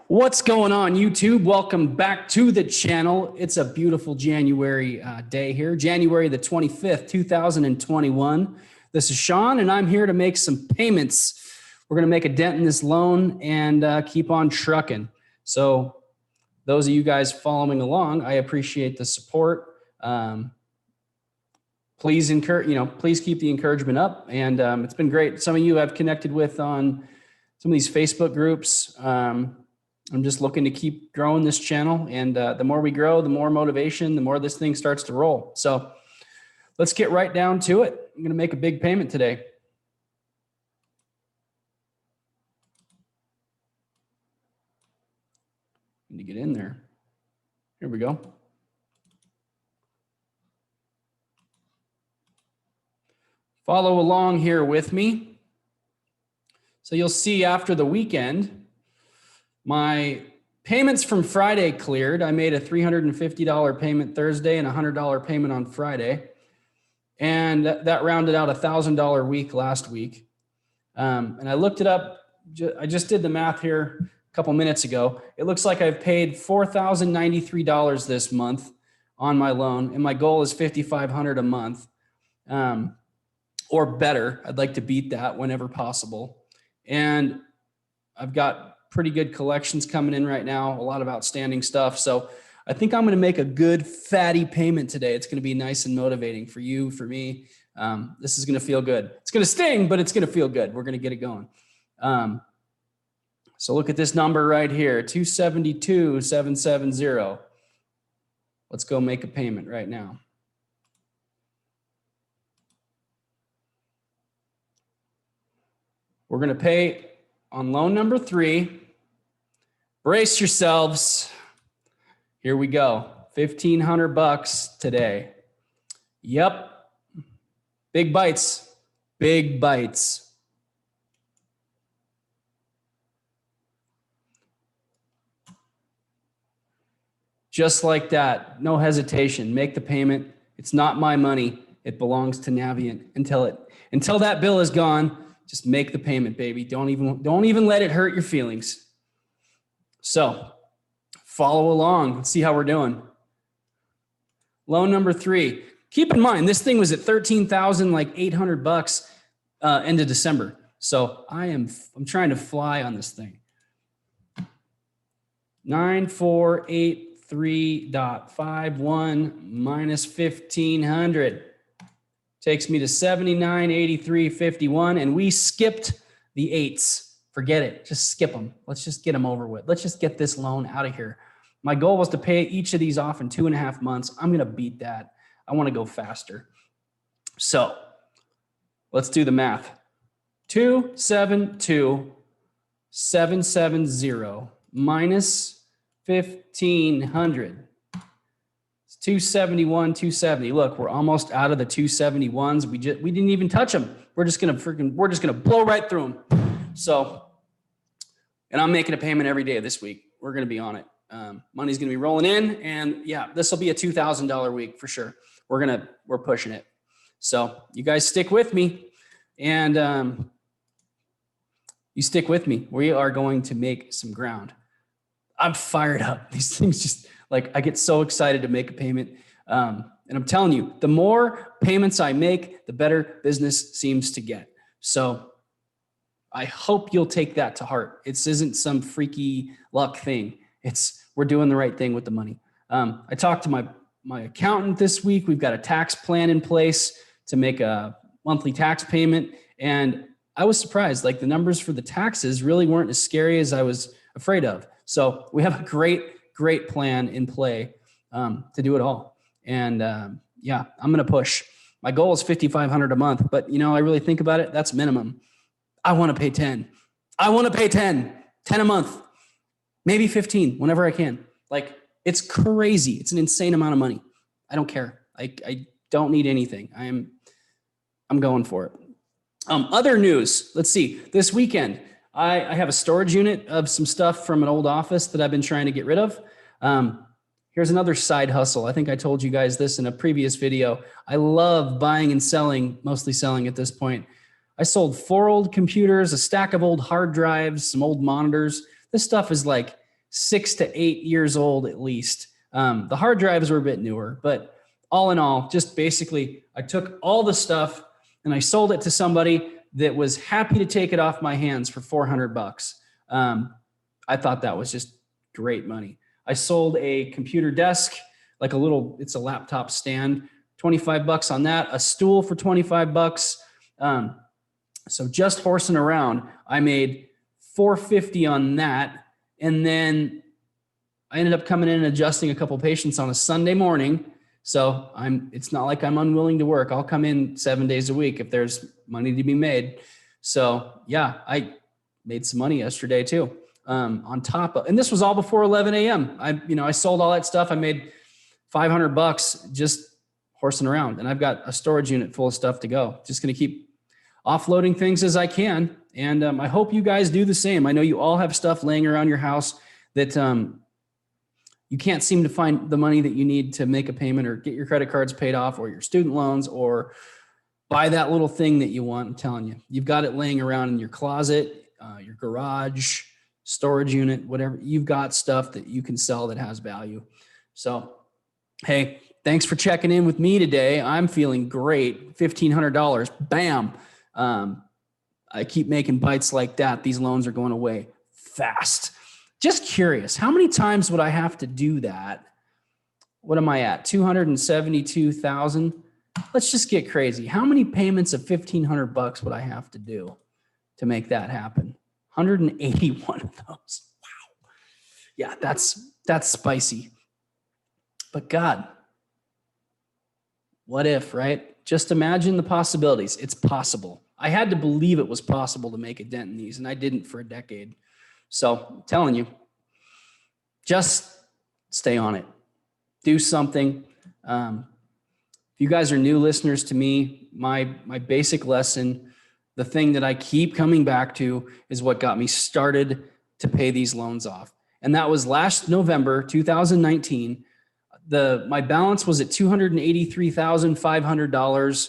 What's going on, YouTube? Welcome back to the channel. It's a beautiful January day here, January the 25th, 2021. This is Sean, and I'm here to make some payments. We're going to make a dent in this loan and keep on trucking. So those of you guys following along, I appreciate the support. Please please keep the encouragement up. And it's been great. Some of you I've connected with on some of these Facebook groups. I'm just looking to keep growing this channel. And the more we grow, the more motivation, the more this thing starts to roll. So let's get right down to it. I'm going to make a big payment today. Need to get in there. Here we go. Follow along here with me. So you'll see after the weekend, my payments from Friday cleared. I made a $350 payment Thursday and a $100 payment on Friday. And that rounded out a $1,000 week last week. And I looked it up. I just did the math here a couple minutes ago. It looks like I've paid $4,093 this month on my loan. And my goal is $5,500 a month or better. I'd like to beat that whenever possible. And I've got pretty good collections coming in right now, a lot of outstanding stuff. So I think I'm going to make a good fatty payment today. It's going to be nice and motivating for you, for me. This is going to feel good. It's going to sting, but it's going to feel good. We're going to get it going. So look at this number right here, 272,770. Let's go make a payment right now. We're going to pay on loan number 3. Brace yourselves. Here we go. $1,500 today. Yep. Big bites. Big bites. Just like that. No hesitation. Make the payment. It's not my money. It belongs to Navient until that bill is gone. Just make the payment, baby. Don't even let it hurt your feelings. So follow along. Let's see how we're doing. Loan number 3. Keep in mind, this thing was at $13,800 end of December. So I'm trying to fly on this thing. 9483.51 minus 1,500. Takes me to 7983.51, and we skipped the 8s. Forget it. Just skip them. Let's just get them over with. Let's just get this loan out of here. My goal was to pay each of these off in 2.5 months. I'm going to beat that. I want to go faster. So let's do the math. 272,770 minus 1,500. 271, 270. Look, we're almost out of the 271s. We didn't even touch them. We're just gonna blow right through them. So, and I'm making a payment every day this week. We're gonna be on it. Money's gonna be rolling in, and yeah, this will be a $2,000 week for sure. We're pushing it. So you guys stick with me, and you stick with me. We are going to make some ground. I'm fired up. These things just. Like, I get so excited to make a payment. And I'm telling you, the more payments I make, the better business seems to get. So I hope you'll take that to heart. It isn't some freaky luck thing. We're doing the right thing with the money. I talked to my accountant this week. We've got a tax plan in place to make a monthly tax payment. And I was surprised, like the numbers for the taxes really weren't as scary as I was afraid of. So we have a great plan in play to do it all. And yeah, I'm going to push. My goal is $5,500 a month, but I really think about it. That's minimum. I want to pay 10. I want to pay 10 a month, maybe 15 whenever I can. Like, it's crazy. It's an insane amount of money. I don't care. I don't need anything. I'm going for it. Other news. Let's see. This weekend, I have a storage unit of some stuff from an old office that I've been trying to get rid of. Here's another side hustle. I think I told you guys this in a previous video. I love buying and selling, mostly selling at this point. I sold 4 old computers, a stack of old hard drives, some old monitors. This stuff is like 6 to 8 years old at least. The hard drives were a bit newer, but all in all, just basically, I took all the stuff and I sold it to somebody that was happy to take it off my hands for $400. I thought that was just great money. I sold a computer desk, like it's a laptop stand, $25 on that, a stool for $25. So just horsing around, I made $450 on that. And then I ended up coming in and adjusting a couple patients on a Sunday morning. So it's not like I'm unwilling to work. I'll come in 7 days a week if there's money to be made. So yeah, I made some money yesterday too. On top of, and this was all before 11 a.m. I sold all that stuff. I made $500 just horsing around, and I've got a storage unit full of stuff to go. Just going to keep offloading things as I can. And I hope you guys do the same. I know you all have stuff laying around your house that you can't seem to find the money that you need to make a payment or get your credit cards paid off or your student loans or buy that little thing that you want. I'm telling you, you've got it laying around in your closet, your garage, storage unit, whatever. You've got stuff that you can sell that has value. So, hey, thanks for checking in with me today. I'm feeling great. $1,500, bam. I keep making bites like that. These loans are going away fast. Just curious, how many times would I have to do that? What am I at? 272,000. Let's just get crazy. How many payments of $1,500 would I have to do to make that happen? 181 of those. Wow. Yeah, that's spicy. But God, what if, right? Just imagine the possibilities. It's possible. I had to believe it was possible to make a dent in these, and I didn't for a decade. So I'm telling you, just stay on it. Do something. If you guys are new listeners to me, my basic lesson, the thing that I keep coming back to is what got me started to pay these loans off. And that was last November, 2019. My balance was at $283,500.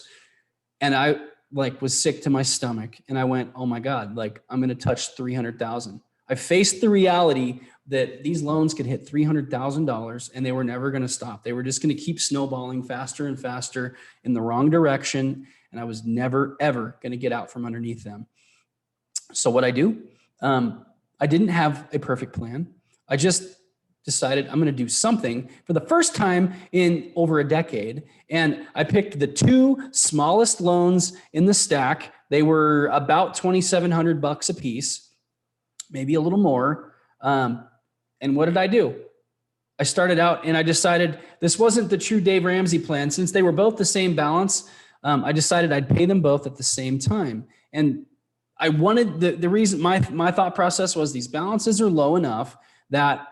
And I was sick to my stomach. And I went, oh my God, I'm going to touch 300,000. I faced the reality that these loans could hit $300,000 and they were never going to stop. They were just going to keep snowballing faster and faster in the wrong direction. And I was never, ever going to get out from underneath them. So what I do, I didn't have a perfect plan. I just decided I'm going to do something for the first time in over a decade. And I picked the two smallest loans in the stack. They were about $2,700 a piece, maybe a little more. And what did I do? I started out and I decided this wasn't the true Dave Ramsey plan. Since they were both the same balance, I decided I'd pay them both at the same time. And I wanted the reason my thought process was these balances are low enough that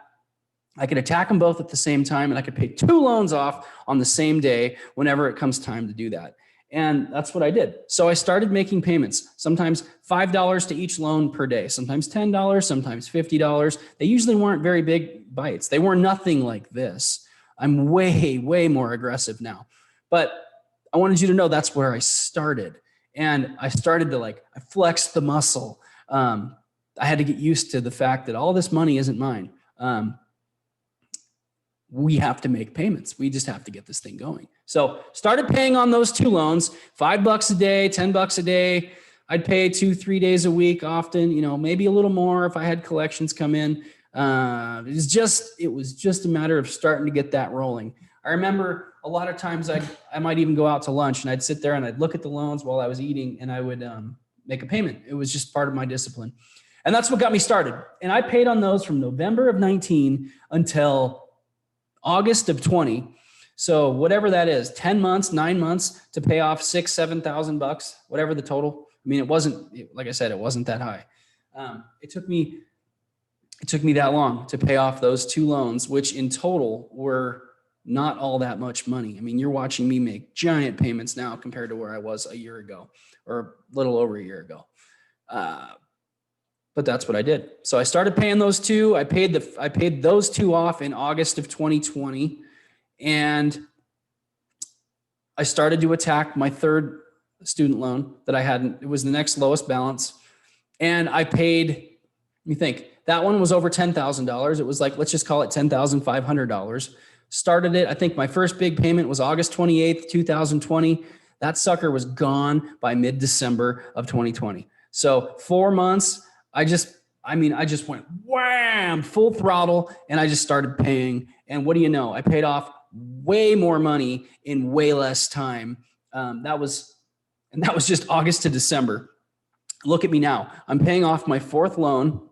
I could attack them both at the same time and I could pay two loans off on the same day whenever it comes time to do that. And that's what I did. So I started making payments, sometimes $5 to each loan per day, sometimes $10, sometimes $50. They usually weren't very big bites. They were nothing like this. I'm way, way more aggressive now. But I wanted you to know that's where I started. And I started to I flexed the muscle. I had to get used to the fact that all this money isn't mine. We have to make payments. We just have to get this thing going. So started paying on those two loans, $5 a day, $10 a day. I'd pay 2-3 days a week often, maybe a little more if I had collections come in. It was just a matter of starting to get that rolling. I remember a lot of times I might even go out to lunch and I'd sit there and I'd look at the loans while I was eating and I would make a payment. It was just part of my discipline. And that's what got me started. And I paid on those from November of 19 until August of 20. So whatever that is, 10 months, 9 months to pay off $6,000-$7,000, whatever the total. I mean, it wasn't, like I said, it wasn't that high. It took me that long to pay off those two loans, which in total were not all that much money. I mean, you're watching me make giant payments now compared to where I was a year ago or a little over a year ago. But that's what I did. So I started paying those two. I paid those two off in August of 2020. And I started to attack my third student loan that I had. It was the next lowest balance. And I paid, let me think, That one was over $10,000. It was like, let's just call it $10,500. Started it. I think my first big payment was August 28th, 2020. That sucker was gone by mid-December of 2020. So 4 months, I just went wham, full throttle, and I just started paying. And what do you know? I paid off way more money in way less time. That was just August to December. Look at me now. I'm paying off my fourth loan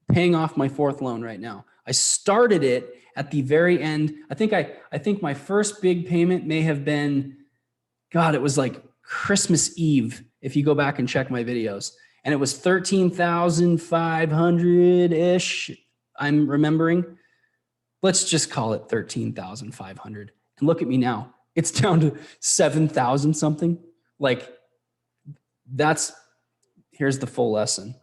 right now. I started it at the very end. I think my first big payment may have been, God, it was like Christmas Eve, if you go back and check my videos. And it was 13,500-ish, I'm remembering. Let's just call it 13,500. And look at me now. It's down to 7,000 something. Like, here's the full lesson.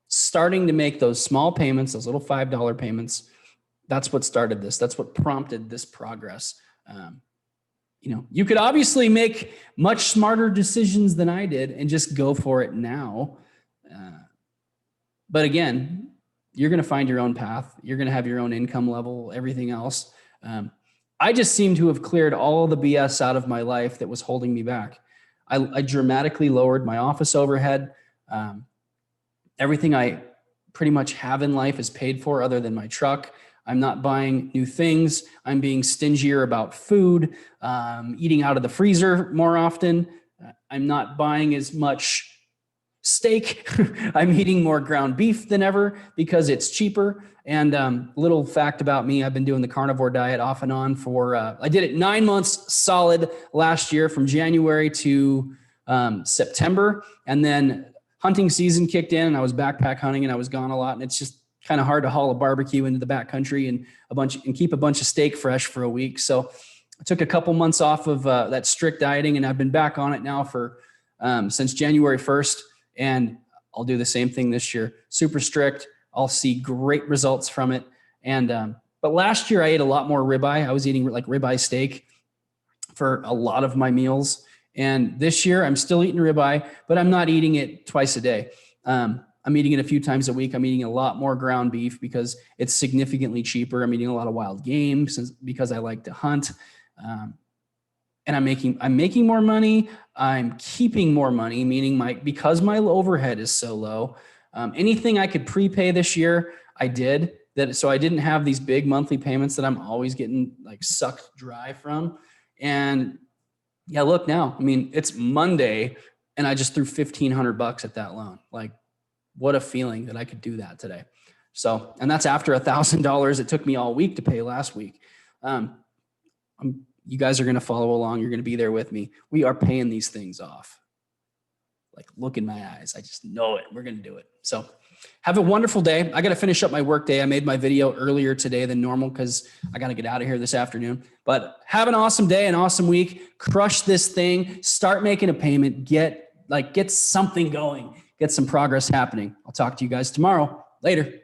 Starting to make those small payments, those little $5 payments, that's what started this. That's what prompted this progress. You could obviously make much smarter decisions than I did and just go for it now. But again, you're going to find your own path. You're going to have your own income level, everything else. I just seem to have cleared all the BS out of my life that was holding me back. I dramatically lowered my office overhead. Everything I pretty much have in life is paid for other than my truck. I'm not buying new things. I'm being stingier about food, eating out of the freezer more often. I'm not buying as much steak. I'm eating more ground beef than ever because it's cheaper. And little fact about me, I've been doing the carnivore diet off and on for, I did it 9 months solid last year from January to September. And then hunting season kicked in and I was backpack hunting and I was gone a lot. And it's just kind of hard to haul a barbecue into the backcountry and keep a bunch of steak fresh for a week. So I took a couple months off of that strict dieting and I've been back on it now for since January 1st. And I'll do the same thing this year. Super strict. I'll see great results from it. And, but last year I ate a lot more ribeye. I was eating like ribeye steak for a lot of my meals. And this year I'm still eating ribeye, but I'm not eating it twice a day. I'm eating it a few times a week. I'm eating a lot more ground beef because it's significantly cheaper. I'm eating a lot of wild game because I like to hunt. And I'm making more money. I'm keeping more money, meaning because my overhead is so low. Anything I could prepay this year, I did that. So I didn't have these big monthly payments that I'm always getting like sucked dry from. And yeah, look now, I mean, it's Monday and I just threw $1,500 at that loan. Like, what a feeling that I could do that today. So, and that's after $1,000 it took me all week to pay last week. You guys are going to follow along. You're going to be there with me. We are paying these things off. Like, look in my eyes. I just know it. We're going to do it. So have a wonderful day. I got to finish up my work day. I made my video earlier today than normal because I got to get out of here this afternoon. But have an awesome day, an awesome week. Crush this thing. Start making a payment. Get something going. Get some progress happening. I'll talk to you guys tomorrow. Later.